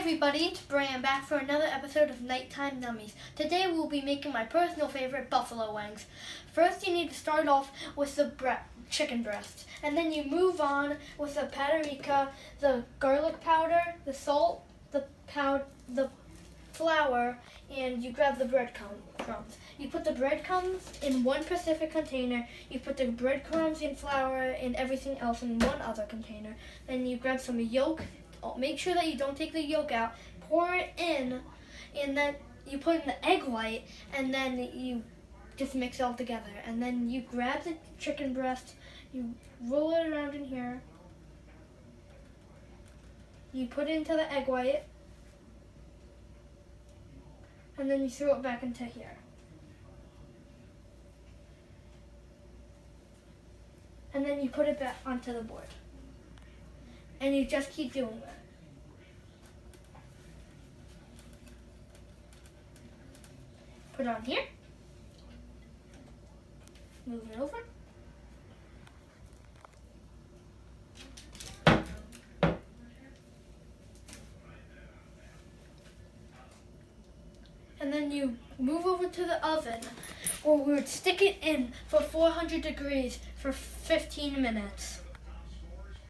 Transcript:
everybody, it's Bram back for another episode of Nighttime Nummies. Today we'll be making my personal favorite buffalo wings. First you need to start off with the chicken breast, and then you move on with the paprika, the garlic powder, the salt, the flour, and you grab the breadcrumbs. You put the breadcrumbs in one specific container, you put the breadcrumbs and flour and everything else in one other container. Then you grab some yolk. Make sure that you don't take the yolk out. Pour it in, and then you put in the egg white, and then you just mix it all together. And then you grab the chicken breast, you roll it around in here. You put it into the egg white, and then you throw it back into here. And then you put it back onto the board. And you just keep doing that. Put it on here. Move it over. And then you move over to the oven, or we would stick it in for 400 degrees for 15 minutes.